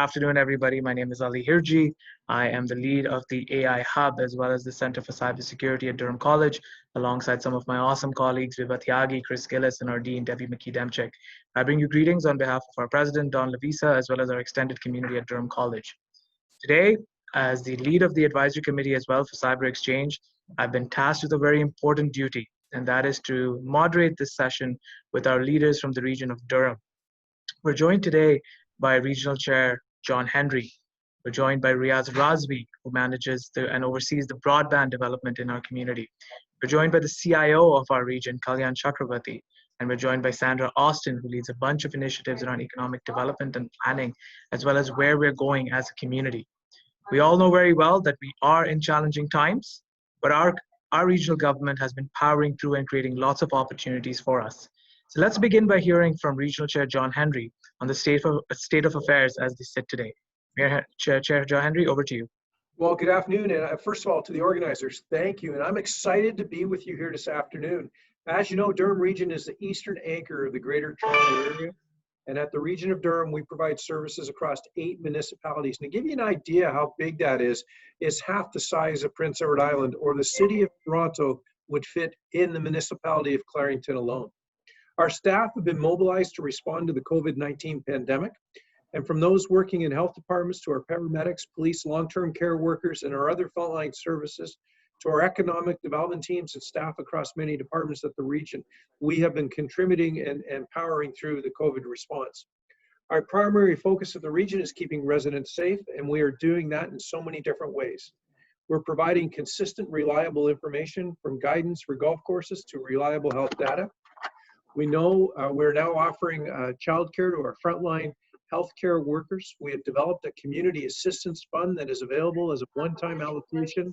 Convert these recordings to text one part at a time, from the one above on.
afternoon, everybody. My name is Ali Hirji. I am the lead of the AI Hub as well as the Center for Cybersecurity at Durham College, alongside some of my awesome colleagues, Viva Tyagi, Chris Gillis, and our Dean, Debbie McKee-Demchik. I bring you greetings on behalf of our president, Don Lavisa, as well as our extended community at Durham College. Today, as the lead of the advisory committee as well for siberXchange, I've been tasked with a very important duty, and that is to moderate this session with our leaders from the region of Durham. We're joined today by Regional Chair John Henry. We're joined by Riaz Razvi, who manages and oversees the broadband development in our community. We're joined by the CIO of our region, Kalyan Chakravarthy, and we're joined by Sandra Austin, who leads a bunch of initiatives around economic development and planning, as well as where we're going as a community. We all know very well that we are in challenging times, but our regional government has been powering through and creating lots of opportunities for us. So let's begin by hearing from Regional Chair John Henry on the state of affairs as they sit today. Chair John Henry, over to you. Well, good afternoon, and first of all, to the organizers, thank you. And I'm excited to be with you here this afternoon. As you know, Durham Region is the eastern anchor of the Greater Toronto Area. And at the region of Durham, we provide services across 8 municipalities. And to give you an idea how big that is half the size of Prince Edward Island, or the city of Toronto would fit in the municipality of Clarington alone. Our staff have been mobilized to respond to the COVID-19 pandemic. And from those working in health departments to our paramedics, police, long-term care workers, and our other frontline services, to our economic development teams and staff across many departments at the region, we have been contributing and powering through the COVID response. Our primary focus of the region is keeping residents safe, and we are doing that in so many different ways. We're providing consistent, reliable information, from guidance for golf courses to reliable health data. We know we're now offering childcare to our frontline healthcare workers. We have developed a community assistance fund that is available as a one-time allocation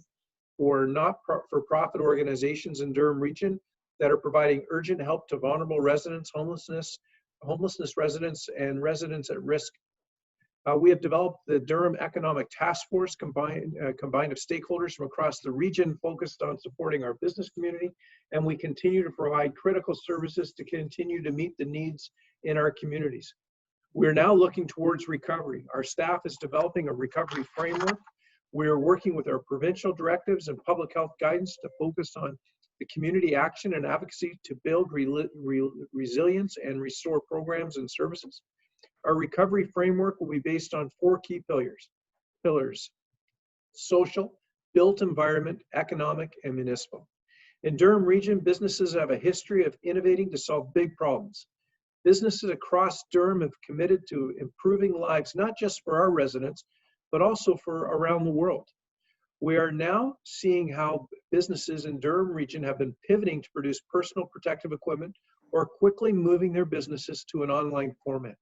for not-for-profit organizations in Durham Region that are providing urgent help to vulnerable residents, homelessness residents, and residents at risk. We have developed the Durham Economic Task Force, combined of stakeholders from across the region focused on supporting our business community, and we continue to provide critical services to continue to meet the needs in our communities. We're now looking towards recovery. Our staff is developing a recovery framework. We're working with our provincial directives and public health guidance to focus on the community action and advocacy to build resilience and restore programs and services. Our recovery framework will be based on 4 key pillars: social, built environment, economic, and municipal. In Durham Region, businesses have a history of innovating to solve big problems. Businesses across Durham have committed to improving lives, not just for our residents, but also for around the world. We are now seeing how businesses in Durham Region have been pivoting to produce personal protective equipment or quickly moving their businesses to an online format.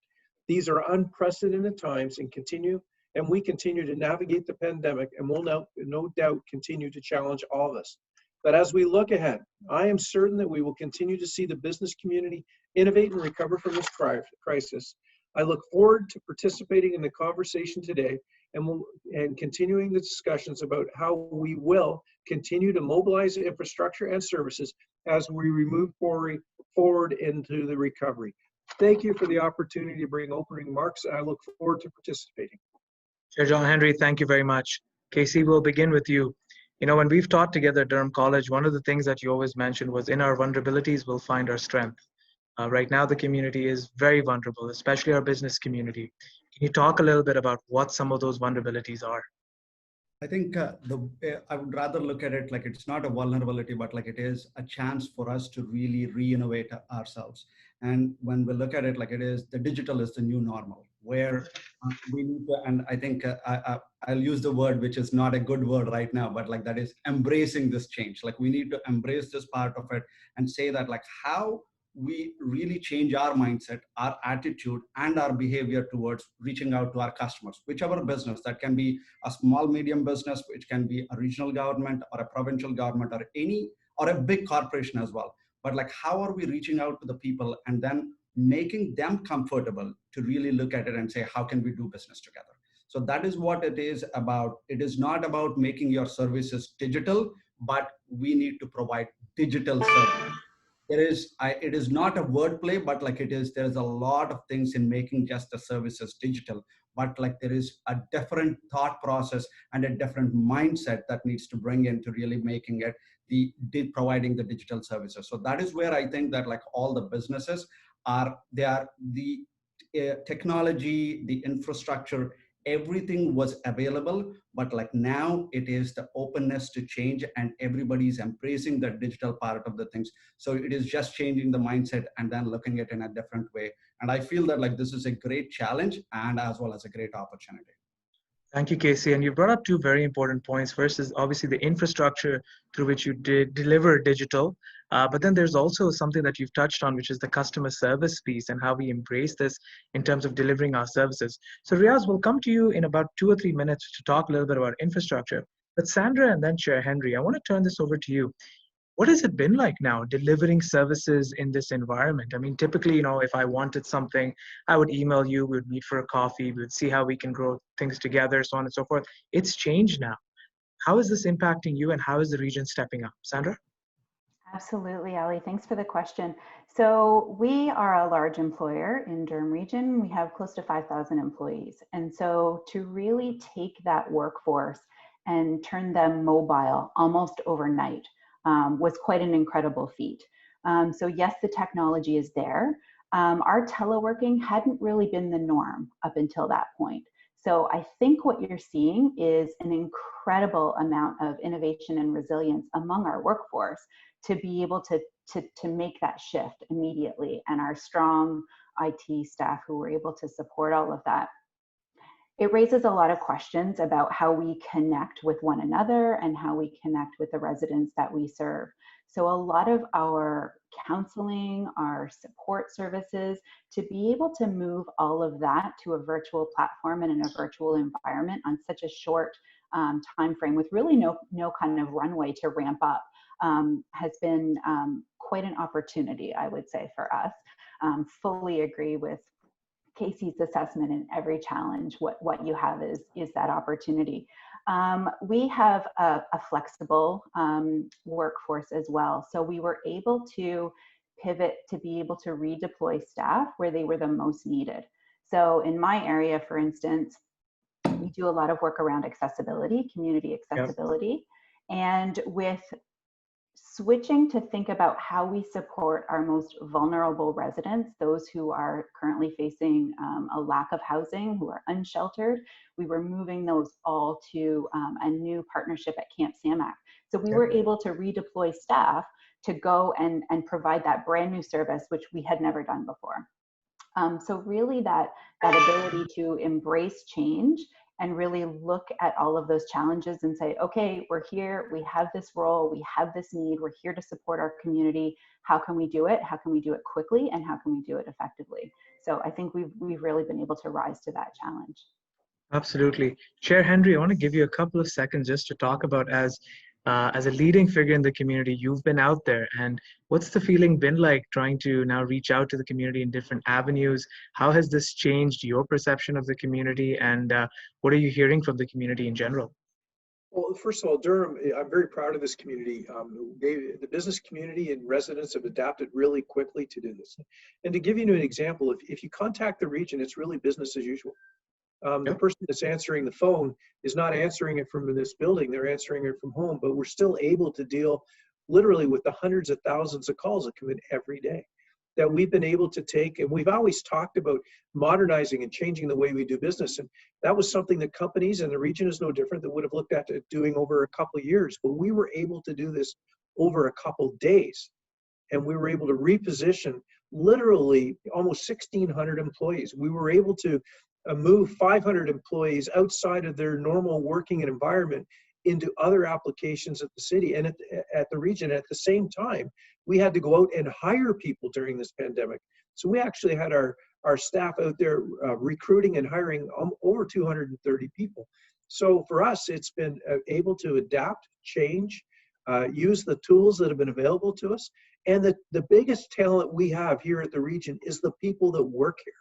These are unprecedented times and we continue to navigate the pandemic, and will no doubt continue to challenge all of us. But as we look ahead, I am certain that we will continue to see the business community innovate and recover from this crisis. I look forward to participating in the conversation today and continuing the discussions about how we will continue to mobilize infrastructure and services as we move forward into the recovery. Thank you for the opportunity to bring opening remarks. I look forward to participating. Chair John Henry, thank you very much. Casey, we'll begin with you. You know, when we've taught together at Durham College, one of the things that you always mentioned was, in our vulnerabilities, we'll find our strength. Right now, the community is very vulnerable, especially our business community. Can you talk a little bit about what some of those vulnerabilities are? I think I would rather look at it like it's not a vulnerability, but like it is a chance for us to really re-innovate ourselves. And when we look at it like it is, the digital is the new normal, where we need to, and I think I'll use the word, which is not a good word right now, but like that is embracing this change. Like we need to embrace this part of it and say that like how we really change our mindset, our attitude, and our behavior towards reaching out to our customers, whichever business, that can be a small, medium business, which can be a regional government or a provincial government or a big corporation as well. But like, how are we reaching out to the people and then making them comfortable to really look at it and say, how can we do business together? So that is what it is about. It is not about making your services digital, but we need to provide digital service. it is not a wordplay, but like there's a lot of things in making just the services digital, but like there is a different thought process and a different mindset that needs to bring in to really making it providing the digital services. So that is where I think that like all the businesses they are the technology, the infrastructure, everything was available, but like now it is the openness to change and everybody's embracing the digital part of the things. So it is just changing the mindset and then looking at it in a different way. And I feel that like this is a great challenge and as well as a great opportunity. Thank you, Casey. And you brought up two very important points. First is obviously the infrastructure through which you did deliver digital. But then there's also something that you've touched on, which is the customer service piece and how we embrace this in terms of delivering our services. So Riaz, we'll come to you in about 2 or 3 minutes to talk a little bit about infrastructure. But Sandra and then Chair Henry, I want to turn this over to you. What has it been like now delivering services in this environment? I mean, typically, if I wanted something, I would email you, we would meet for a coffee, we would see how we can grow things together, so on and so forth. It's changed now. How is this impacting you and how is the region stepping up? Sandra? Absolutely, Ali. Thanks for the question. So we are a large employer in Durham Region. We have close to 5,000 employees. And so to really take that workforce and turn them mobile almost overnight was quite an incredible feat. So yes, the technology is there. Our teleworking hadn't really been the norm up until that point. So I think what you're seeing is an incredible amount of innovation and resilience among our workforce to be able to make that shift immediately, and our strong IT staff who were able to support all of that. It raises a lot of questions about how we connect with one another and how we connect with the residents that we serve. So a lot of our counseling, our support services, to be able to move all of that to a virtual platform and in a virtual environment on such a short time frame with really no kind of runway to ramp up has been quite an opportunity, I would say, for us. Fully agree with Casey's assessment. In every challenge, what you have is that opportunity. We have a flexible workforce as well. So we were able to pivot to be able to redeploy staff where they were the most needed. So in my area, for instance, we do a lot of work around accessibility, community accessibility. Yep. And with switching to think about how we support our most vulnerable residents, those who are currently facing a lack of housing, who are unsheltered, we were moving those all to a new partnership at Camp Samak. So we were able to redeploy staff to go and provide that brand new service, which we had never done before. So really that ability to embrace change and really look at all of those challenges and say, okay, we're here, we have this role, we have this need, we're here to support our community. How can we do it? How can we do it quickly? And how can we do it effectively? So I think we've really been able to rise to that challenge. Absolutely. Chair Henry, I want to give you a couple of seconds just to talk about as a leading figure in the community, you've been out there, and what's the feeling been like trying to now reach out to the community in different avenues? How has this changed your perception of the community, and what are you hearing from the community in general? Well, first of all, Durham, I'm very proud of this community. The business community and residents have adapted really quickly to do this. And to give you an example, if you contact the region, it's really business as usual. The person that's answering the phone is not answering it from this building, they're answering it from home, but we're still able to deal literally with the hundreds of thousands of calls that come in every day that we've been able to take. And we've always talked about modernizing and changing the way we do business. And that was something that companies, and the region is no different, that would have looked at it doing over a couple of years. But we were able to do this over a couple of days. And we were able to reposition literally almost 1,600 employees. We were able to move 500 employees outside of their normal working environment into other applications at the city and at the region. At the same time, we had to go out and hire people during this pandemic. So we actually had our staff out there recruiting and hiring over 230 people. So for us, it's been able to adapt, change, use the tools that have been available to us. And the biggest talent we have here at the region is the people that work here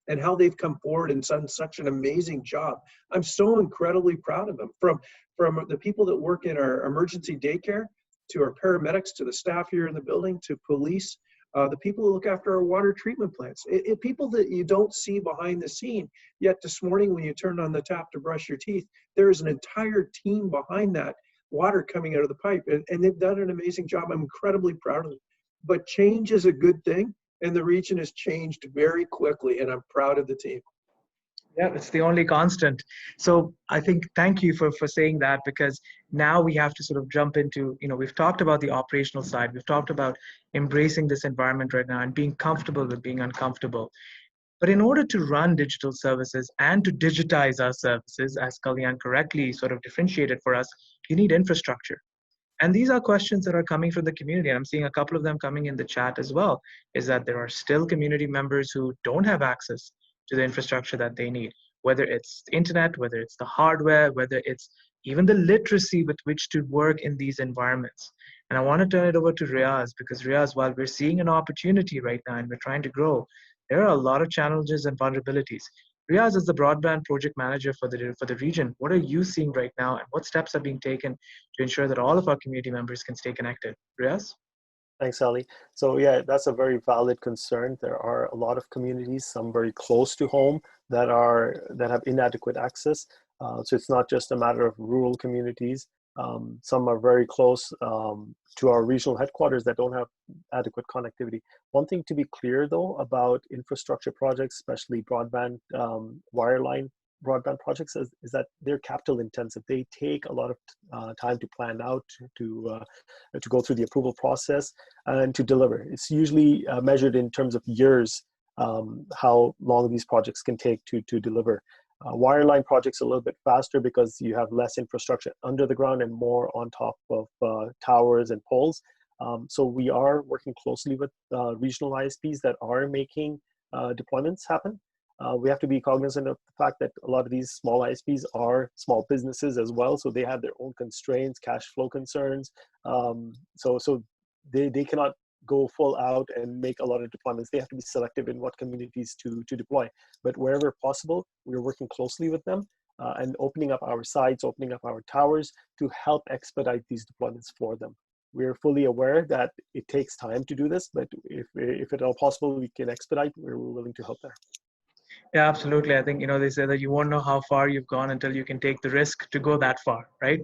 and how they've come forward and done such an amazing job. I'm so incredibly proud of them. From the people that work in our emergency daycare to our paramedics, to the staff here in the building, to police, the people who look after our water treatment plants, people that you don't see behind the scene. Yet this morning when you turned on the tap to brush your teeth, there is an entire team behind that water coming out of the pipe, and they've done an amazing job. I'm incredibly proud of them. But change is a good thing, and the region has changed very quickly, and I'm proud of the team. Yeah, it's the only constant. So I think thank you for saying that, because now we have to sort of jump into, we've talked about the operational side. We've talked about embracing this environment right now and being comfortable with being uncomfortable. But in order to run digital services and to digitize our services, as Kalyan correctly sort of differentiated for us, you need infrastructure. And these are questions that are coming from the community. I'm seeing a couple of them coming in the chat as well, is that there are still community members who don't have access to the infrastructure that they need, whether it's the internet, whether it's the hardware, whether it's even the literacy with which to work in these environments. And I want to turn it over to Riaz, because Riaz, while we're seeing an opportunity right now and we're trying to grow, there are a lot of challenges and vulnerabilities. Riaz is the broadband project manager for the region. What are you seeing right now, and what steps are being taken to ensure that all of our community members can stay connected? Riaz? Thanks, Ali. So yeah, that's a very valid concern. There are a lot of communities, some very close to home, that have inadequate access. So it's not just a matter of rural communities. Some are very close to our regional headquarters that don't have adequate connectivity. One thing to be clear though about infrastructure projects, especially broadband, wireline broadband projects, is that they're capital intensive. They take a lot of time to plan out, to go through the approval process, and to deliver. It's usually measured in terms of years, how long these projects can take to deliver. Wireline projects are a little bit faster because you have less infrastructure under the ground and more on top of towers and poles. So we are working closely with regional ISPs that are making deployments happen. We have to be cognizant of the fact that a lot of these small ISPs are small businesses as well, so they have their own constraints, cash flow concerns. So they cannot go full out and make a lot of deployments. They have to be selective in what communities to deploy. But wherever possible, we're working closely with them and opening up our sites, opening up our towers to help expedite these deployments for them. We're fully aware that it takes time to do this, but if at all possible, we can expedite, we're willing to help there. Yeah, absolutely. I think, they say that you won't know how far you've gone until you can take the risk to go that far, right?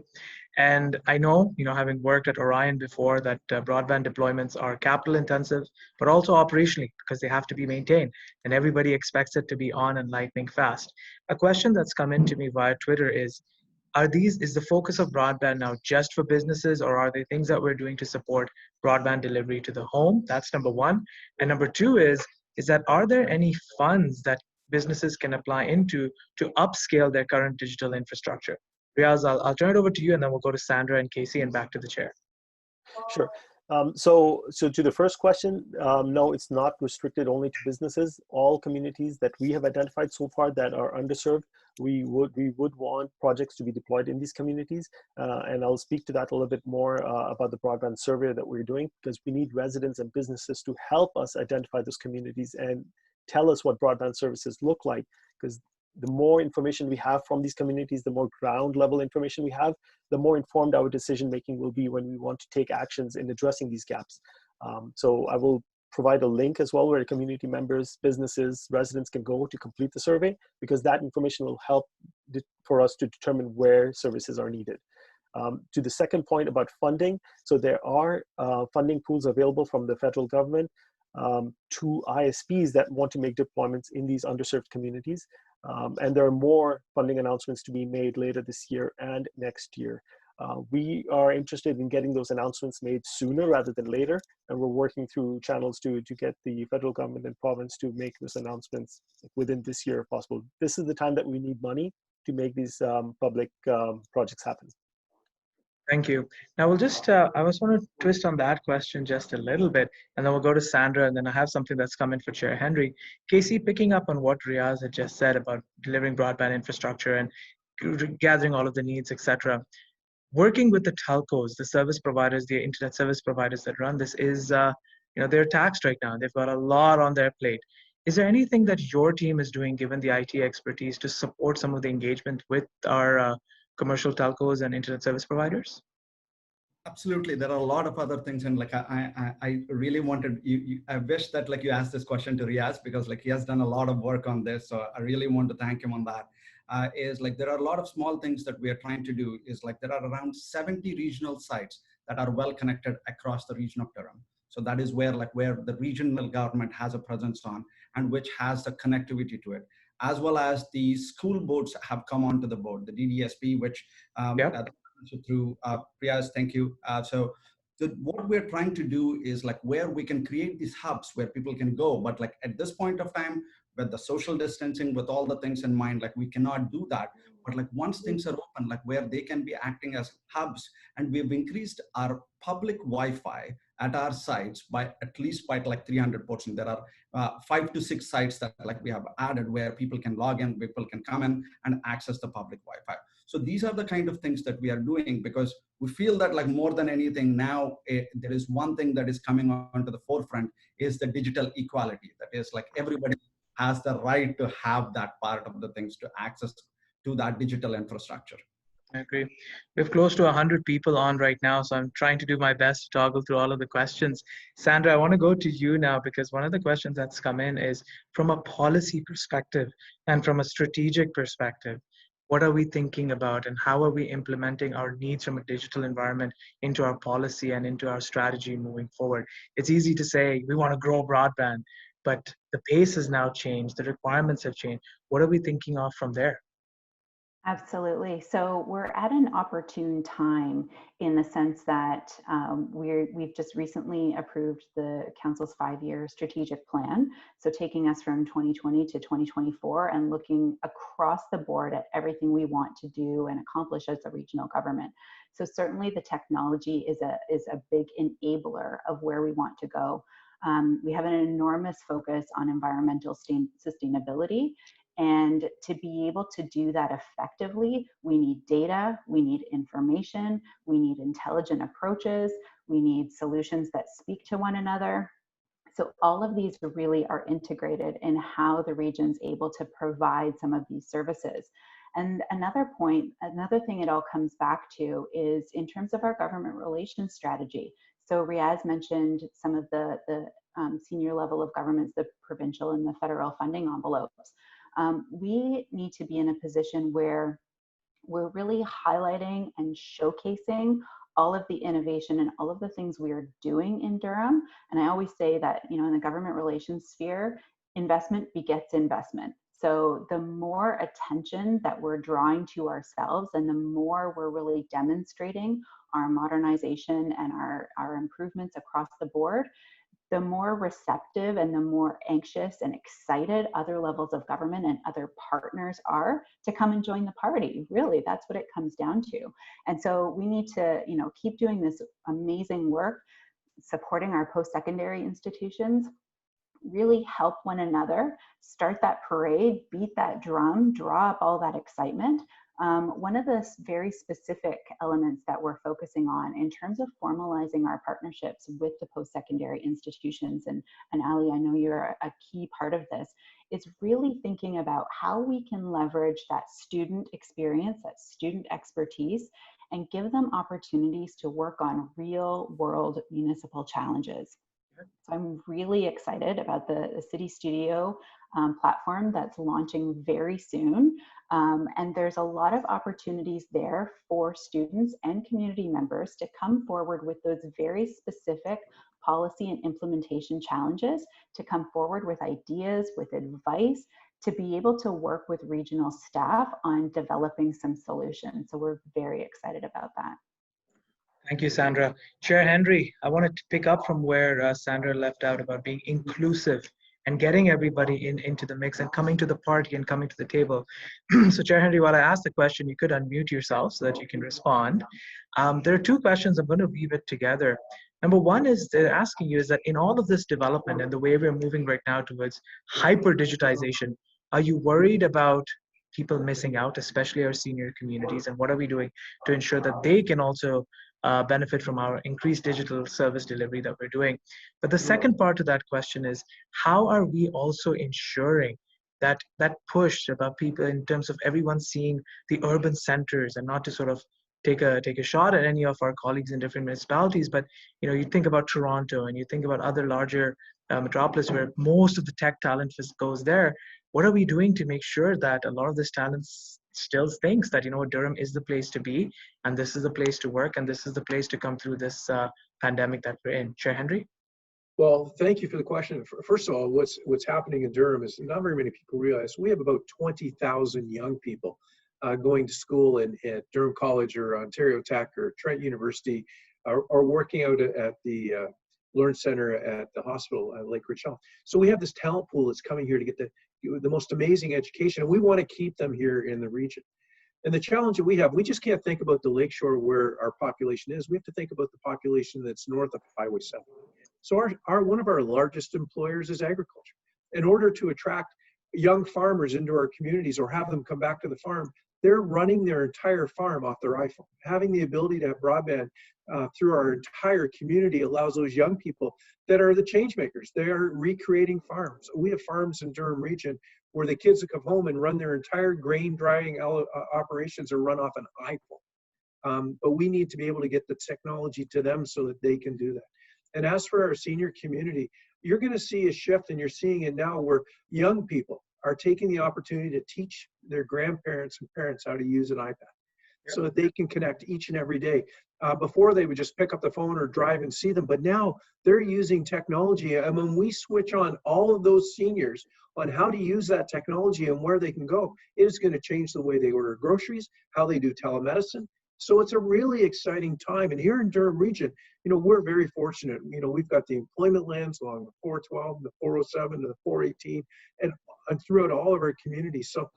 And I know, having worked at Orion before, that broadband deployments are capital intensive, but also operationally, because they have to be maintained and everybody expects it to be on and lightning fast. A question that's come into me via Twitter is the focus of broadband now just for businesses, or are there things that we're doing to support broadband delivery to the home? That's number one. And number two is that are there any funds that businesses can apply into to upscale their current digital infrastructure? Riaz, I'll turn it over to you, and then we'll go to Sandra and Casey and back to the chair. Sure. So to the first question, no, it's not restricted only to businesses. All communities that we have identified so far that are underserved, we would want projects to be deployed in these communities. And I'll speak to that a little bit more about the broadband survey that we're doing, because we need residents and businesses to help us identify those communities and tell us what broadband services look like, because the more information we have from these communities, the more ground level information we have, the more informed our decision making will be when we want to take actions in addressing these gaps. So I will provide a link as well where community members, businesses, residents can go to complete the survey, because that information will help for us to determine where services are needed. To the second point about funding, so there are funding pools available from the federal government to ISPs that want to make deployments in these underserved communities. And there are more funding announcements to be made later this year and next year. We are interested in getting those announcements made sooner rather than later, and we're working through channels to get the federal government and province to make those announcements within this year if possible. This is the time that we need money to make these public projects happen. Thank you. Now we'll just, I just want to twist on that question just a little bit, and then we'll go to Sandra, and then I have something that's come in for Chair Henry. Casey, picking up on what Riaz had just said about delivering broadband infrastructure and gathering all of the needs, etc. Working with the telcos, the service providers, the internet service providers that run this is, they're taxed right now. They've got a lot on their plate. Is there anything that your team is doing, given the IT expertise, to support some of the engagement with our commercial telcos and internet service providers? Absolutely, there are a lot of other things, and like I really wanted I wish that like you asked this question to Riaz, because like he has done a lot of work on this, so I really want to thank him on that. Is like there are a lot of small things that we are trying to do. Is like there are around 70 regional sites that are well connected across the region of Durham. So that is where the regional government has a presence on, and which has the connectivity to it, as well as the school boards have come onto the board, the DDSP, which Yep. so through Priyas, thank you. What we're trying to do is like where we can create these hubs where people can go, but like at this point of time, with the social distancing, with all the things in mind, like we cannot do that. But like once things are open, like where they can be acting as hubs, and we've increased our public Wi-Fi at our sites by at least by like 300%. There are 5 to 6 sites that like we have added where people can log in, people can come in and access the public Wi-Fi. So these are the kind of things that we are doing, because we feel that like more than anything now, there is one thing that is coming onto the forefront is the digital equality. That is like everybody has the right to have that part of the things to access to that digital infrastructure. I agree. We have close to 100 people on right now, so I'm trying to do my best to toggle through all of the questions. Sandra, I want to go to you now because one of the questions that's come in is from a policy perspective and from a strategic perspective. What are we thinking about and how are we implementing our needs from a digital environment into our policy and into our strategy moving forward? It's easy to say we want to grow broadband, but the pace has now changed, the requirements have changed. What are we thinking of from there? Absolutely. So we're at an opportune time in the sense that we've just recently approved the council's 5-year strategic plan. So taking us from 2020 to 2024 and looking across the board at everything we want to do and accomplish as a regional government. So certainly the technology is a big enabler of where we want to go. We have an enormous focus on environmental sustainability. And to be able to do that effectively, we need data, we need information, we need intelligent approaches, we need solutions that speak to one another. So all of these really are integrated in how the region's able to provide some of these services. And another thing it all comes back to is in terms of our government relations strategy. So Riaz mentioned some of the senior level of governments, the provincial and the federal funding envelopes. We need to be in a position where we're really highlighting and showcasing all of the innovation and all of the things we are doing in Durham. And I always say that, you know, in the government relations sphere, investment begets investment. So the more attention that we're drawing to ourselves and the more we're really demonstrating our modernization and our improvements across the board, the more receptive and the more anxious and excited other levels of government and other partners are to come and join the party. Really, that's what it comes down to. And so we need to, you know, keep doing this amazing work, supporting our post-secondary institutions, really help one another, start that parade, beat that drum, draw up all that excitement. One of the very specific elements that we're focusing on in terms of formalizing our partnerships with the post-secondary institutions, and Ali, I know you're a key part of this, is really thinking about how we can leverage that student experience, that student expertise, and give them opportunities to work on real world municipal challenges. So I'm really excited about the City Studio platform that's launching very soon. And there's a lot of opportunities there for students and community members to come forward with those very specific policy and implementation challenges, to come forward with ideas, with advice, to be able to work with regional staff on developing some solutions. So we're very excited about that. Thank you, Sandra. Chair Henry, I wanted to pick up from where Sandra left out about being inclusive and getting everybody into the mix and coming to the party and coming to the table. So Chair Henry, while I ask the question, you could unmute yourself so that you can respond. There are two questions. I'm going to weave it together. Number one is they're asking you is that in all of this development and the way we're moving right now towards hyper digitization, are you worried about people missing out, especially our senior communities? And what are we doing to ensure that they can also benefit from our increased digital service delivery that we're doing? But the second part to that question is, how are we also ensuring that that push about people in terms of everyone seeing the urban centers and not to sort of take a shot at any of our colleagues in different municipalities, but you think about Toronto and you think about other larger metropolis where most of the tech talent goes there. What are we doing to make sure that a lot of this talent still thinks that Durham is the place to be, and this is the place to work, and this is the place to come through this pandemic that we're in? Chair Henry? Well, thank you for the question. First of all, what's happening in Durham is not very many people realize we have about 20,000 young people going to school at Durham College or Ontario Tech or Trent University, or working out at the Learn Center at the hospital at Lake Ridge Health. So we have this talent pool that's coming here to get the most amazing education, and we want to keep them here in the region. And the challenge that we have, we just can't think about the lakeshore where our population is. We have to think about the population that's north of Highway 7. So one of our largest employers is agriculture. In order to attract young farmers into our communities or have them come back to the farm, they're running their entire farm off their iPhone. Having the ability to have broadband through our entire community allows those young people that are the change makers. They are recreating farms. We have farms in Durham Region where the kids that come home and run their entire grain drying operations are run off an iPhone. But we need to be able to get the technology to them so that they can do that. And as for our senior community, you're going to see a shift, and you're seeing it now, where young people are taking the opportunity to teach their grandparents and parents how to use an iPad so that they can connect each and every day. Before, they would just pick up the phone or drive and see them, but now they're using technology. And when we switch on all of those seniors on how to use that technology and where they can go, it is going to change the way they order groceries, how they do telemedicine. So it's a really exciting time. And here in Durham Region, we're very fortunate. We've got the employment lands along the 412, the 407, and the 418, and throughout all of our communities. So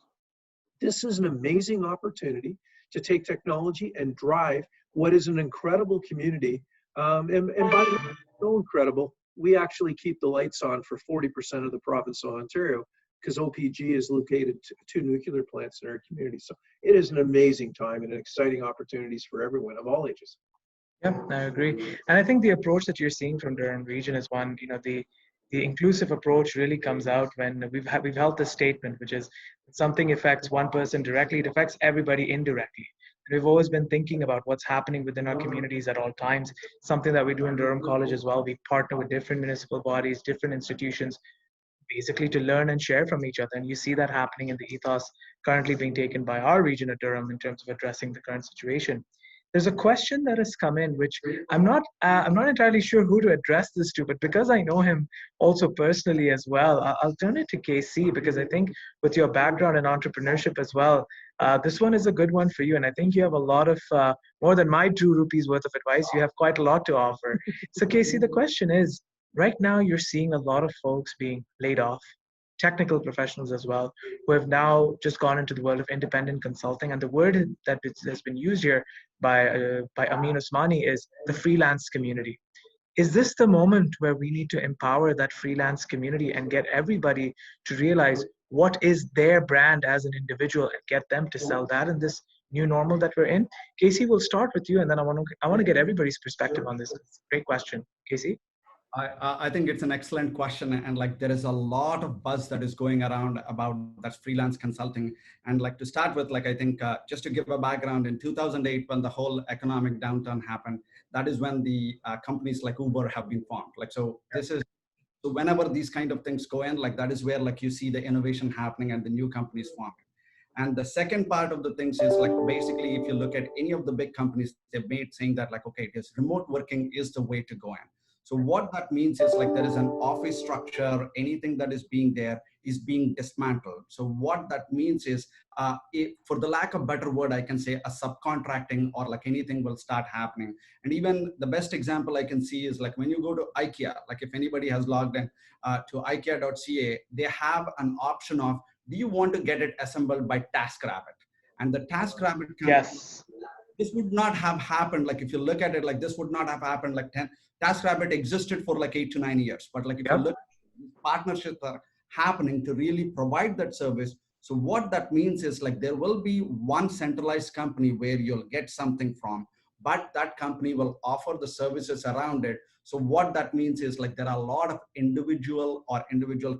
this is an amazing opportunity to take technology and drive what is an incredible community. And by the way, it's so incredible, we actually keep the lights on for 40% of the province of Ontario, because OPG is located two nuclear plants in our community. So it is an amazing time and exciting opportunities for everyone of all ages. Yeah, I agree. And I think the approach that you're seeing from Durham Region is one, the inclusive approach really comes out when we've held this statement, which is something affects one person directly, it affects everybody indirectly. And we've always been thinking about what's happening within our communities at all times, something that we do in Durham College as well. We partner with different municipal bodies, different institutions, basically to learn and share from each other. And you see that happening in the ethos currently being taken by our region at Durham in terms of addressing the current situation. There's a question that has come in, which I'm not entirely sure who to address this to, but because I know him also personally as well, I'll turn it to KC, because I think with your background in entrepreneurship as well, this one is a good one for you. And I think you have a lot of, more than my 2 rupees worth of advice, you have quite a lot to offer. So KC, the question is, right now you're seeing a lot of folks being laid off, technical professionals as well, who have now just gone into the world of independent consulting. And the word that has been used here by Amin Osmani is the freelance community. Is this the moment where we need to empower that freelance community and get everybody to realize what is their brand as an individual and get them to sell that in this new normal that we're in? Casey, we'll start with you, and then I want to get everybody's perspective on this. Great question, Casey. I think it's an excellent question, and like there is a lot of buzz that is going around about that freelance consulting. And like to start with, like I think just to give a background, in 2008 when the whole economic downturn happened, that is when the companies like Uber have been formed. Like so, this is so whenever these kind of things go in, like that is where like you see the innovation happening and the new companies formed. And the second part of the things is like basically if you look at any of the big companies, they've made saying that like okay, yes, remote working is the way to go in. So what that means is like there is an office structure, anything that is being there is being dismantled. So what that means is, for the lack of better word, I can say a subcontracting or like anything will start happening. And even the best example I can see is like when you go to IKEA, like if anybody has logged in to ikea.ca, they have an option of, do you want to get it assembled by TaskRabbit? And the TaskRabbit Yes. This would not have happened. Like if you look at it, like this would not have happened. Like TaskRabbit existed for like 8 to 9 years. But like if you look, partnerships are happening to really provide that service. So what that means is like there will be one centralized company where you'll get something from, but that company will offer the services around it. So what that means is like there are a lot of individual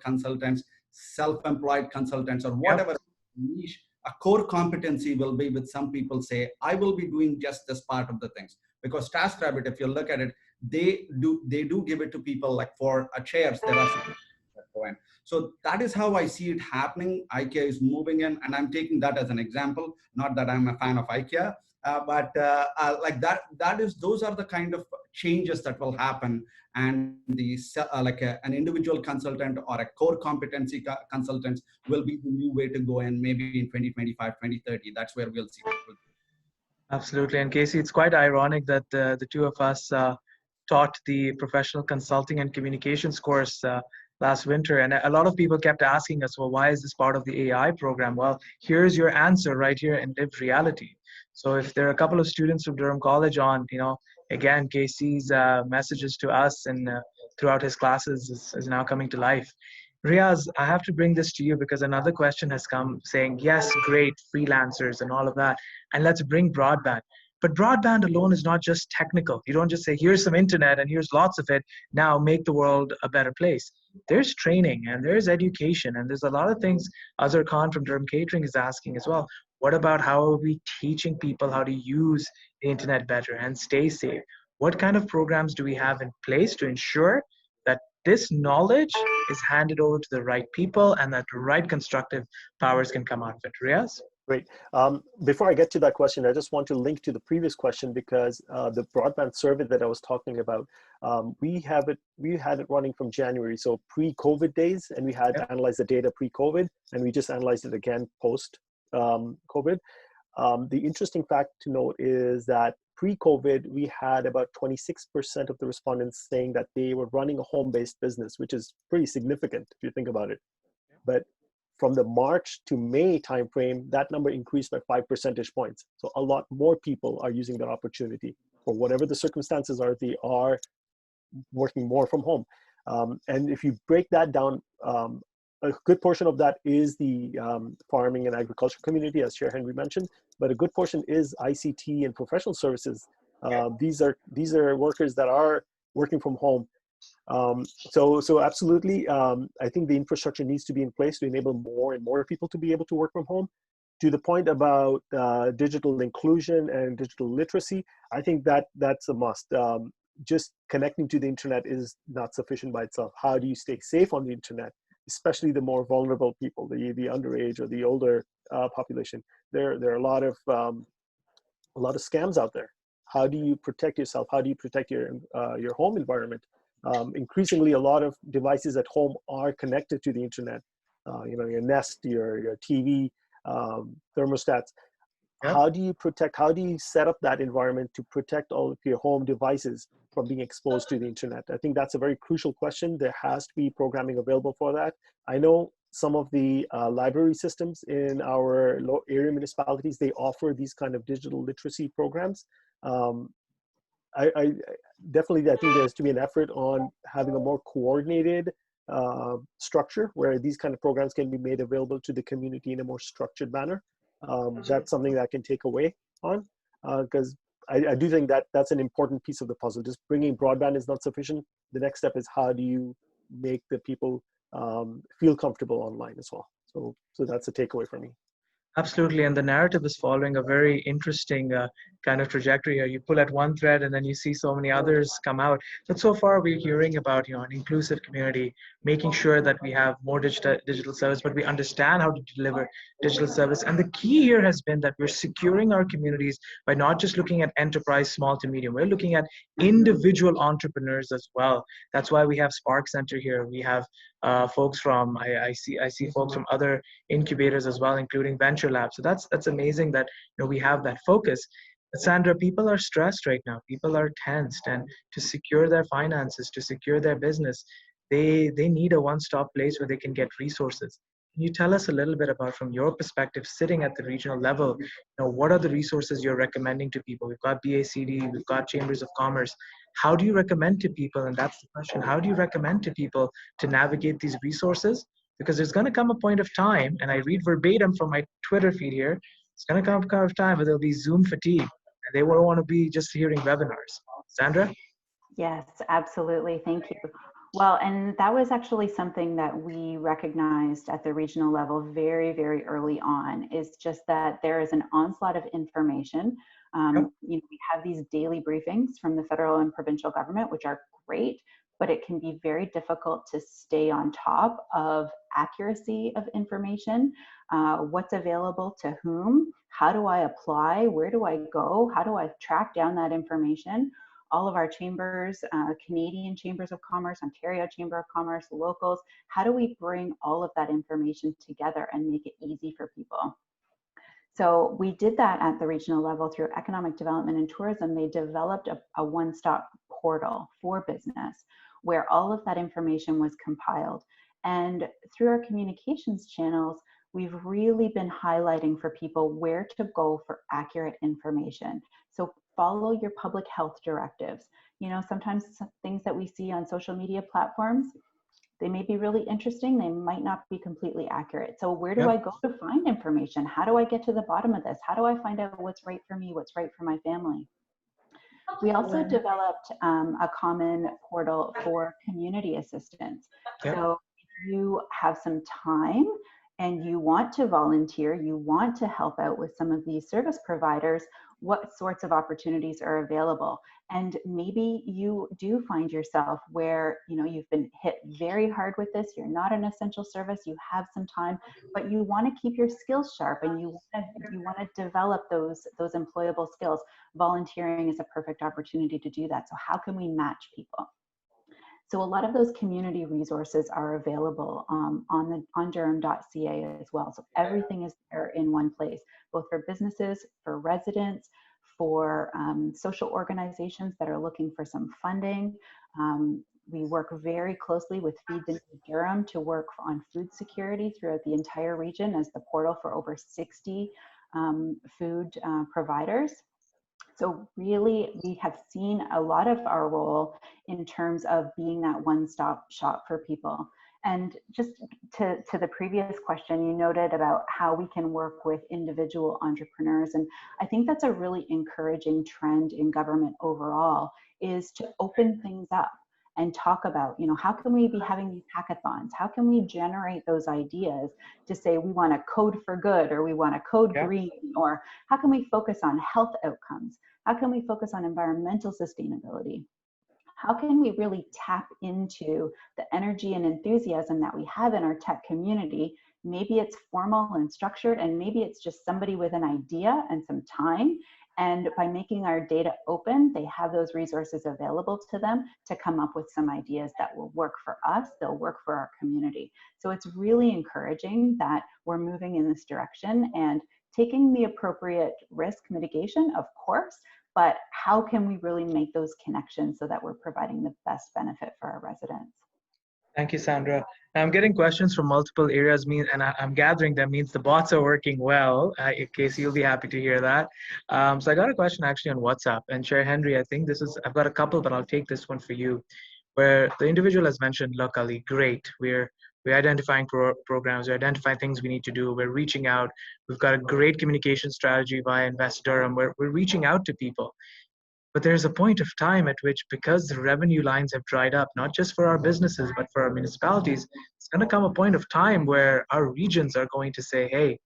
consultants, self-employed consultants, or whatever niche A core competency will be with some people say, I will be doing just this part of the things. Because TaskRabbit, if you look at it, they do give it to people like for chairs, there are some that go in. So that is how I see it happening. IKEA is moving in, and I'm taking that as an example. Not that I'm a fan of IKEA, but like those are the kind of changes that will happen. And an individual consultant or a core competency consultant will be the new way to go. And maybe in 2025, 2030, that's where we'll see people. Absolutely. And Casey, it's quite ironic that the two of us taught the professional consulting and communications course last winter. And a lot of people kept asking us, well, why is this part of the AI program? Well, here's your answer right here in lived reality. So if there are a couple of students from Durham College on, again, Casey's messages to us and throughout his classes is now coming to life. Riaz, I have to bring this to you because another question has come saying, yes, great, freelancers and all of that, and let's bring broadband. But broadband alone is not just technical. You don't just say, here's some internet and here's lots of it, now make the world a better place. There's training and there's education and there's a lot of things Azhar Khan from Durham Catering is asking as well. What about how are we teaching people how to use the internet better and stay safe? What kind of programs do we have in place to ensure that this knowledge is handed over to the right people and that the right constructive powers can come out of it? Riaz? Great. Before I get to that question, I just want to link to the previous question because the broadband survey that I was talking about, we had it running from January, so pre-COVID days, and we had to analyze the data pre-COVID, and we just analyzed it again post-COVID. The interesting fact to note is that pre-COVID, we had about 26% of the respondents saying that they were running a home-based business, which is pretty significant if you think about it. But from the March to May timeframe, that number increased by 5 percentage points. So a lot more people are using that opportunity for whatever the circumstances are, they are working more from home. And if you break that down, a good portion of that is the farming and agriculture community, as Chair Henry mentioned, but a good portion is ICT and professional services. These are workers that are working from home. So absolutely, I think the infrastructure needs to be in place to enable more and more people to be able to work from home. To the point about digital inclusion and digital literacy, I think that's a must. Just connecting to the internet is not sufficient by itself. How do you stay safe on the internet, especially the more vulnerable people, the underage or the older population? There are a lot of scams out there. How do you protect yourself? How do you protect your home environment? Increasingly, a lot of devices at home are connected to the internet. Your Nest, your TV, thermostats. Yep. How do you protect? How do you set up that environment to protect all of your home devices from being exposed to the internet? I think that's a very crucial question. There has to be programming available for that. I know some of the library systems in our area municipalities, they offer these kind of digital literacy programs. I definitely think there has to be an effort on having a more coordinated structure where these kind of programs can be made available to the community in a more structured manner. That's something that I can take away on because I do think that's an important piece of the puzzle. Just bringing broadband is not sufficient. The next step is how do you make the people feel comfortable online as well. So that's a takeaway for me. Absolutely, and the narrative is following a very interesting kind of trajectory here. You pull at one thread and then you see so many others come out. But so far we're hearing about an inclusive community, making sure that we have more digital service, but we understand how to deliver digital service. And the key here has been that we're securing our communities by not just looking at enterprise, small to medium. We're looking at individual entrepreneurs as well. That's why we have Spark Center here. We have folks from I see folks from other incubators as well, including Venture Lab. So that's amazing that we have that focus. But Sandra, people are stressed right now. People are tensed, and to secure their finances, to secure their business, they need a one-stop place where they can get resources. Can you tell us a little bit about, from your perspective, sitting at the regional level, what are the resources you're recommending to people? We've got BACD, we've got Chambers of Commerce. How do you recommend to people, and that's the question, how do you recommend to people to navigate these resources? Because there's going to come a point of time, and I read verbatim from my Twitter feed here, it's going to come a point of time where there'll be Zoom fatigue, and they won't want to be just hearing webinars. Sandra? Yes, absolutely. Thank you. Well, and that was actually something that we recognized at the regional level very, very early on, is just that there is an onslaught of information. Yep. We have these daily briefings from the federal and provincial government, which are great, but it can be very difficult to stay on top of accuracy of information, what's available to whom, how do I apply, where do I go, how do I track down that information. All of our chambers, Canadian Chambers of Commerce, Ontario Chamber of Commerce, locals, how do we bring all of that information together and make it easy for people? So we did that at the regional level through Economic Development and Tourism. They developed a one-stop portal for business where all of that information was compiled. And through our communications channels, we've really been highlighting for people where to go for accurate information. So follow your public health directives. Sometimes things that we see on social media platforms, they may be really interesting, they might not be completely accurate. So where do Yep. I go to find information? How do I get to the bottom of this? How do I find out what's right for me, what's right for my family? We also developed a common portal for community assistance. Yep. So if you have some time and you want to volunteer, you want to help out with some of these service providers, what sorts of opportunities are available? And maybe you do find yourself where you've been hit very hard with this, you're not an essential service, you have some time, but you want to keep your skills sharp and you want to develop those employable skills. Volunteering is a perfect opportunity to do that. So how can we match people? So a lot of those community resources are available on Durham.ca as well. So everything is there in one place, both for businesses, for residents, for social organizations that are looking for some funding. We work very closely with Feed the New Durham to work on food security throughout the entire region as the portal for over 60 food providers. So really, we have seen a lot of our role in terms of being that one-stop shop for people. And just to the previous question, you noted about how we can work with individual entrepreneurs. And I think that's a really encouraging trend in government overall, is to open things up and talk about, how can we be having these hackathons? How can we generate those ideas to say we want to code for good, or we want to code green, or how can we focus on health outcomes? How can we focus on environmental sustainability? How can we really tap into the energy and enthusiasm that we have in our tech community? Maybe it's formal and structured, and maybe it's just somebody with an idea and some time. And by making our data open, they have those resources available to them to come up with some ideas that will work for us, they'll work for our community. So it's really encouraging that we're moving in this direction and taking the appropriate risk mitigation, of course, but how can we really make those connections so that we're providing the best benefit for our residents? Thank you, Sandra. I'm getting questions from multiple areas, and I'm gathering that means the bots are working well. In case you'll be happy to hear that. So I got a question actually on WhatsApp, and Chair Henry, I think I've got a couple, but I'll take this one for you, where the individual has mentioned, look, Ali, great. We're identifying programs, we're identifying things we need to do, we're reaching out, we've got a great communication strategy via Invest Durham, we're reaching out to people. But there's a point of time at which, because the revenue lines have dried up, not just for our businesses, but for our municipalities, it's going to come a point of time where our regions are going to say, hey,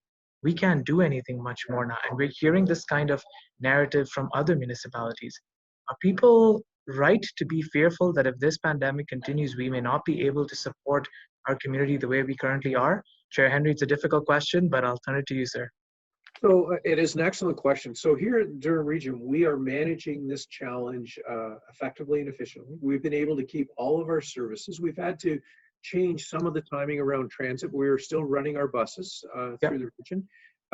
we can't do anything much more now. And we're hearing this kind of narrative from other municipalities. Are people right to be fearful that if this pandemic continues, we may not be able to support our community the way we currently are? Chair Henry, it's a difficult question, but I'll turn it to you, sir. So it is an excellent question. So here at Durham Region, we are managing this challenge effectively and efficiently. We've been able to keep all of our services. We've had to change some of the timing around transit. We're still running our buses through the region,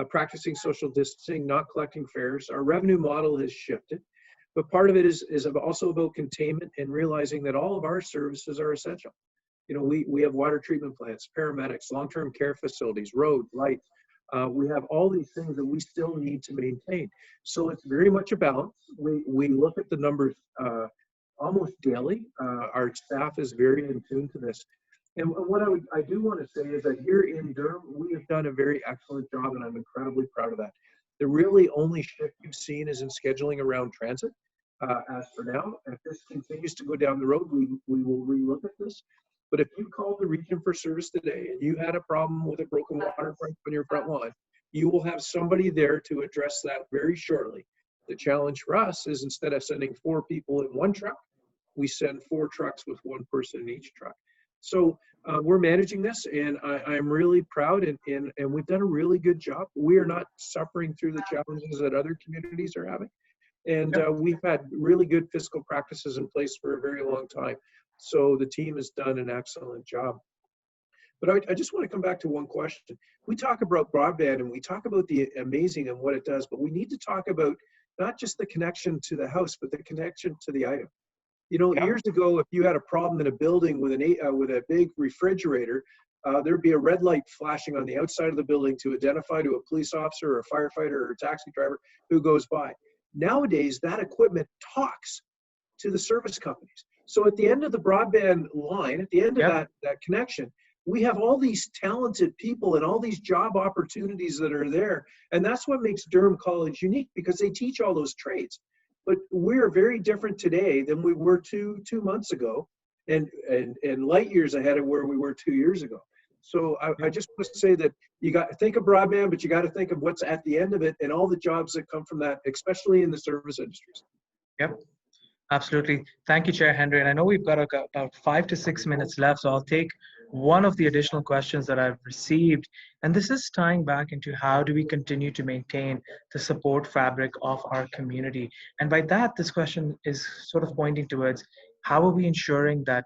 practicing social distancing, not collecting fares. Our revenue model has shifted, but part of it is also about containment and realizing that all of our services are essential. We have water treatment plants, paramedics, long-term care facilities, road, light. We have all these things that we still need to maintain. So it's very much a balance. We look at the numbers almost daily. Our staff is very in tune to this. And what I do want to say is that here in Durham, we have done a very excellent job, and I'm incredibly proud of that. The really only shift you've seen is in scheduling around transit. as for now. If this continues to go down the road, we will relook at this. But if you called the region for service today and you had a problem with a broken water pipe on your front lawn, you will have somebody there to address that very shortly. The challenge for us is instead of sending 4 people in one truck, we send 4 trucks with 1 person in each truck. So we're managing this, and I'm really proud, and we've done a really good job. We are not suffering through the challenges that other communities are having. And we've had really good fiscal practices in place for a very long time. So the team has done an excellent job. But I just want to come back to one question. We talk about broadband and we talk about the amazing and what it does, but we need to talk about not just the connection to the house, but the connection to the item. You know, years ago, if you had a problem in a building with a big refrigerator, there'd be a red light flashing on the outside of the building to identify to a police officer or a firefighter or a taxi driver who goes by. Nowadays, that equipment talks to the service companies. So at the end of the broadband line, at the end of that connection, we have all these talented people and all these job opportunities that are there. And that's what makes Durham College unique, because they teach all those trades. But we're very different today than we were two months ago, and light years ahead of where we were 2 years ago. So I just want to say that you got to think of broadband, but you got to think of what's at the end of it and all the jobs that come from that, especially in the service industries. Yep, absolutely. Thank you, Chair Henry. And I know we've got about 5 to 6 minutes left, so I'll take one of the additional questions that I've received. And this is tying back into how do we continue to maintain the support fabric of our community. And by that, this question is sort of pointing towards how are we ensuring that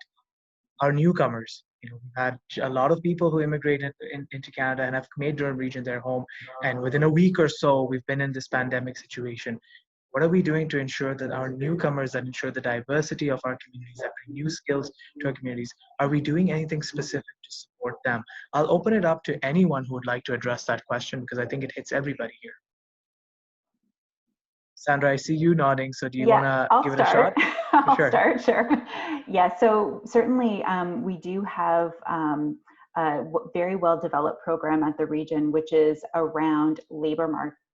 our newcomers, we've had a lot of people who immigrated into Canada and have made Durham Region their home. And within a week or so, we've been in this pandemic situation. What are we doing to ensure that our newcomers, that ensure the diversity of our communities, that bring new skills to our communities, are we doing anything specific to support them? I'll open it up to anyone who would like to address that question, because I think it hits everybody here. Sandra, I see you nodding, so do you want to give it a shot? I'll start, sure. Yeah, so certainly we do have a very well-developed program at the region, which is around labor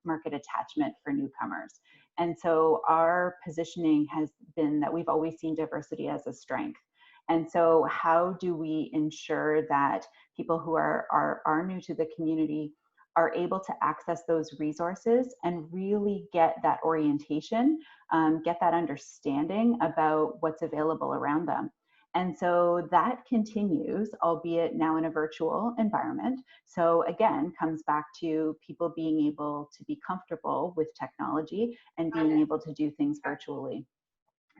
market attachment for newcomers. And so our positioning has been that we've always seen diversity as a strength. And so how do we ensure that people who are new to the community are able to access those resources and really get that orientation, get that understanding about what's available around them. And so that continues, albeit now in a virtual environment. So again, comes back to people being able to be comfortable with technology and being able to do things virtually.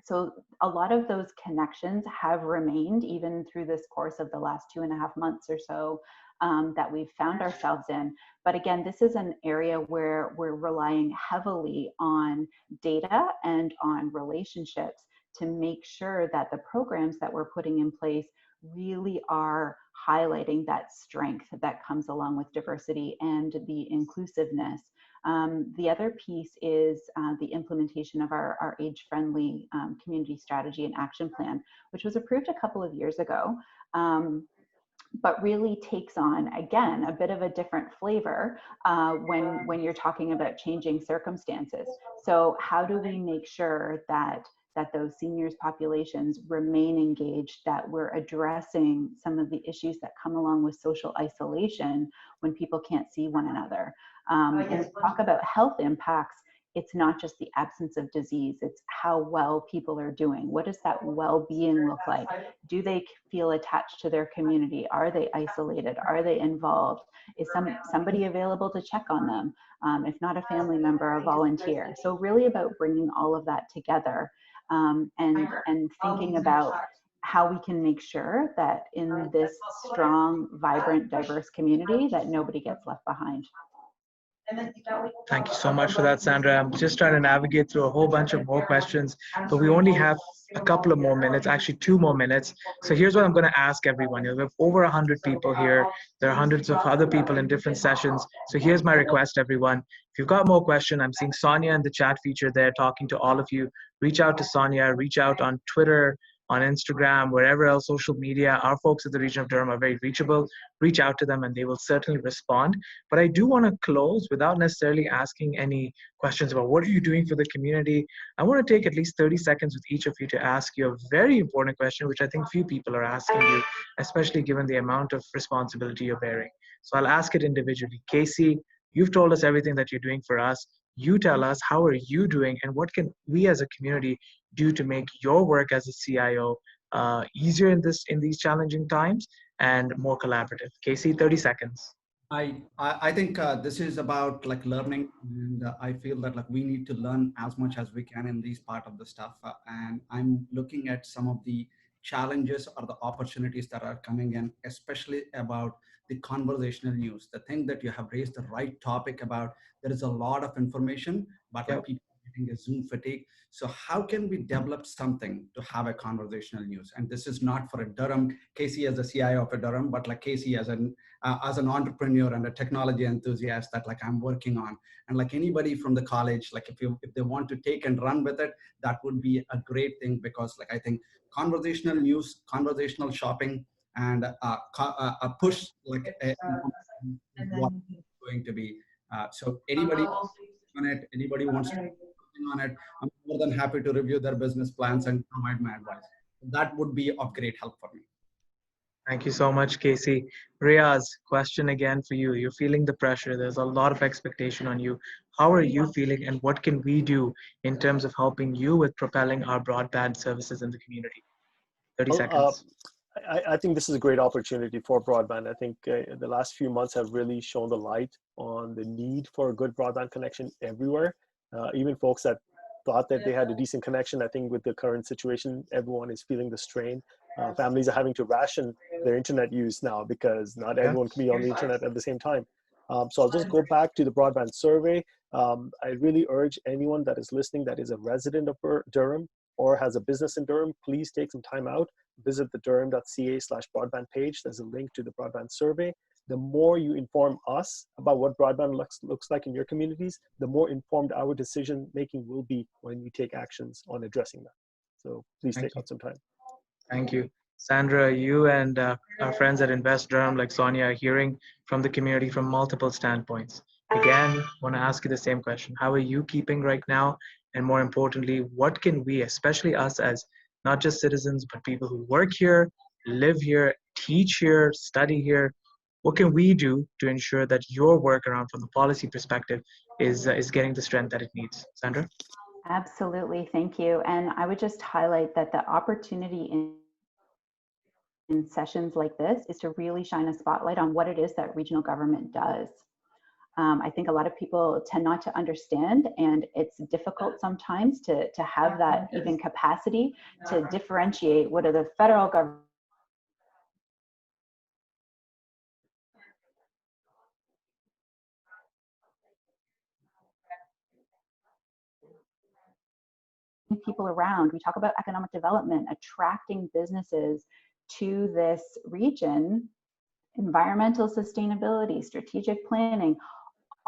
So a lot of those connections have remained even through this course of the last 2.5 months or so that we've found ourselves in. But again, this is an area where we're relying heavily on data and on relationships to make sure that the programs that we're putting in place really are highlighting that strength that comes along with diversity and the inclusiveness. The other piece is the implementation of our age-friendly community strategy and action plan, which was approved a couple of years ago, but really takes on, again, a bit of a different flavor when you're talking about changing circumstances. So how do we make sure that those seniors populations remain engaged, that we're addressing some of the issues that come along with social isolation when people can't see one another. When we talk about health impacts, it's not just the absence of disease, it's how well people are doing. What does that well-being look like? Do they feel attached to their community? Are they isolated? Are they involved? Is somebody available to check on them? If not a family member, a volunteer. So really about bringing all of that together and thinking about how we can make sure that in this strong, vibrant, diverse community that nobody gets left behind. Thank you so much for that, Sandra. I'm just trying to navigate through a whole bunch of more questions, but we only have a couple of more minutes, actually 2 more minutes. So here's what I'm going to ask everyone. We have over 100 people here. There are hundreds of other people in different sessions. So here's my request, everyone. If you've got more questions, I'm seeing Sonia in the chat feature there talking to all of you. Reach out to Sonia, reach out on Twitter, on Instagram, wherever else, social media. Our folks at the region of Durham are very reachable. Reach out to them and they will certainly respond. But I do want to close without necessarily asking any questions about what are you doing for the community. I want to take at least 30 seconds with each of you to ask you a very important question, which I think few people are asking you, especially given the amount of responsibility you're bearing. So I'll ask it individually. Casey, you've told us everything that you're doing for us. You tell us, how are you doing and what can we as a community do to make your work as a CIO easier in these challenging times and more collaborative? Casey, 30 seconds. I think this is about like learning, and I feel that like we need to learn as much as we can in these part of the stuff. And I'm looking at some of the challenges or the opportunities that are coming in, especially about the conversational news. The thing that you have raised the right topic about, there is a lot of information, but like people are getting a Zoom fatigue. So how can we develop something to have a conversational news? And this is not for a Durham, Casey as the CIO of a Durham, but like Casey as an entrepreneur and a technology enthusiast that like I'm working on. And like anybody from the college, like if they want to take and run with it, that would be a great thing, because like I think conversational news, conversational shopping, and a push like what is going to be. So anybody on it, anybody wants to on it, I'm more than happy to review their business plans and provide my advice. That would be of great help for me. Thank you so much, Casey. Riaz, question again for you. You're feeling the pressure. There's a lot of expectation on you. How are you feeling and what can we do in terms of helping you with propelling our broadband services in the community? 30 Well, seconds. I think this is a great opportunity for broadband. I think the last few months have really shown the light on the need for a good broadband connection everywhere. Even folks that thought that they had a decent connection, I think with the current situation, everyone is feeling the strain. Families are having to ration their internet use now because not everyone can be on the internet at the same time. So I'll just go back to the broadband survey. I really urge anyone that is listening that is a resident of Durham or has a business in Durham, please take some time out, visit the durham.ca/broadband page. There's a link to the broadband survey. The more you inform us about what broadband looks like in your communities, the more informed our decision making will be when we take actions on addressing that. So please take out some time. Thank you. Sandra, you and our friends at Invest Durham, like Sonia, are hearing from the community from multiple standpoints. Again, want to ask you the same question. How are you keeping right now? And more importantly, what can we, especially us as not just citizens, but people who work here, live here, teach here, study here, what can we do to ensure that your work around from the policy perspective is getting the strength that it needs? Sandra? Absolutely, thank you. And I would just highlight that the opportunity in sessions like this is to really shine a spotlight on what it is that regional government does. I think a lot of people tend not to understand, and it's difficult sometimes to have that even capacity to differentiate what are the federal government people around. We talk about economic development, attracting businesses to this region, environmental sustainability, strategic planning,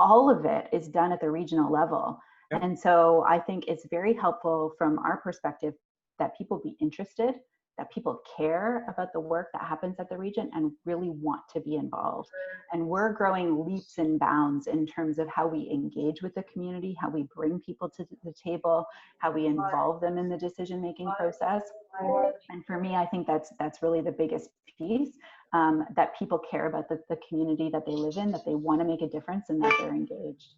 all of it is done at the regional level. Yep. And so I think it's very helpful from our perspective that people be interested, that people care about the work that happens at the region and really want to be involved. And we're growing leaps and bounds in terms of how we engage with the community, how we bring people to the table, how we involve them in the decision-making process. And for me, I think that's really the biggest piece, that people care about the community that they live in, that they want to make a difference, and that they're engaged.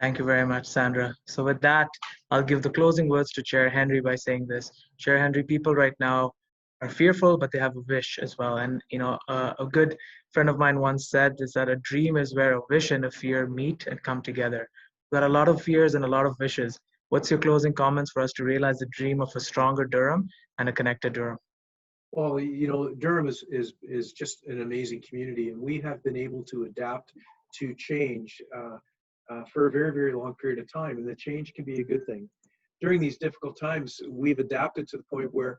Thank you very much, Sandra. So with that, I'll give the closing words to Chair Henry by saying this. Chair Henry, people right now are fearful, but they have a wish as well. And you know, a good friend of mine once said is that a dream is where a wish and a fear meet and come together. We've got a lot of fears and a lot of wishes. What's your closing comments for us to realize the dream of a stronger Durham and a connected Durham? Well, you know, Durham is just an amazing community, and we have been able to adapt to change for a very, very long period of time, and the change can be a good thing. During these difficult times, we've adapted to the point where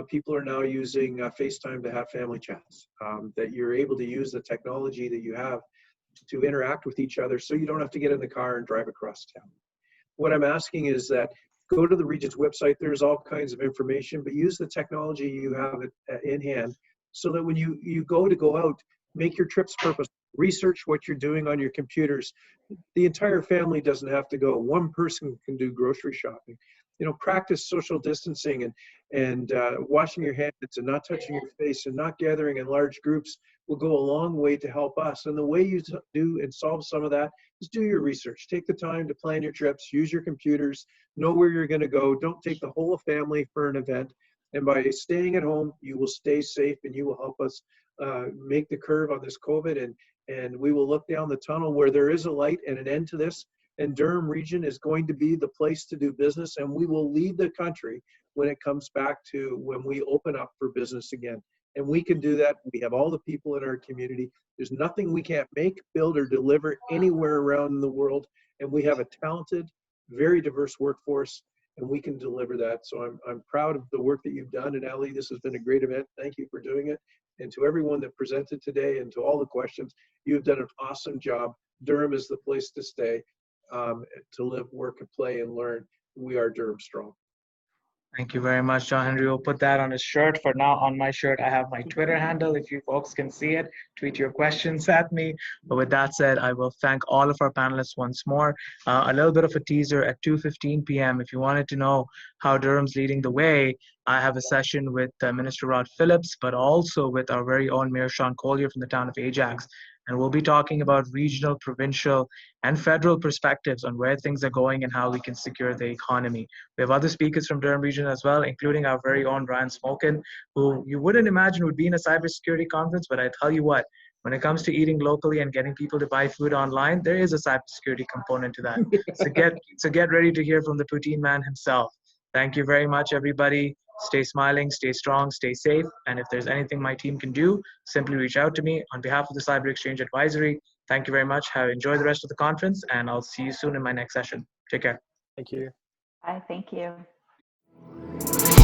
people are now using FaceTime to have family chats, that you're able to use the technology that you have to interact with each other so you don't have to get in the car and drive across town. What I'm asking is that go to the Region's website. There's all kinds of information, but use the technology you have in hand so that when you go out, make your trips purposeful. Research what you're doing on your computers. The entire family doesn't have to go. One person can do grocery shopping. Practice social distancing and washing your hands and not touching your face and not gathering in large groups will go a long way to help us. And the way you do and solve some of that is do your research. Take the time to plan your trips, use your computers, know where you're going to go. Don't take the whole family for an event. And by staying at home, you will stay safe and you will help us make the curve on this COVID, and we will look down the tunnel where there is a light and an end to this. And Durham Region is going to be the place to do business, and we will lead the country when it comes back to when we open up for business again. And we can do that. We have all the people in our community. There's nothing we can't make, build, or deliver anywhere around the world. And we have a talented, very diverse workforce, and we can deliver that. So I'm proud of the work that you've done. And Ali, this has been a great event. Thank you for doing it. And to everyone that presented today and to all the questions, you've done an awesome job. Durham is the place to stay, to live, work, and play and learn. We are Durham Strong. Thank you very much, John Henry. We'll put that on his shirt. For now, on my shirt, I have my Twitter handle. If you folks can see it, tweet your questions at me. But with that said, I will thank all of our panelists once more. A little bit of a teaser at 2:15 p.m. If you wanted to know how Durham's leading the way, I have a session with Minister Rod Phillips, but also with our very own Mayor Sean Collier from the town of Ajax. And we'll be talking about regional, provincial, and federal perspectives on where things are going and how we can secure the economy. We have other speakers from Durham Region as well, including our very own Ryan Smokin, who you wouldn't imagine would be in a cybersecurity conference, but I tell you what, when it comes to eating locally and getting people to buy food online, there is a cybersecurity component to that. So get ready to hear from the poutine man himself. Thank you very much, everybody. Stay smiling, stay strong, stay safe. And if there's anything my team can do, simply reach out to me on behalf of the siberXchange Advisory. Thank you very much. Enjoy the rest of the conference, and I'll see you soon in my next session. Take care. Thank you. Bye. Thank you.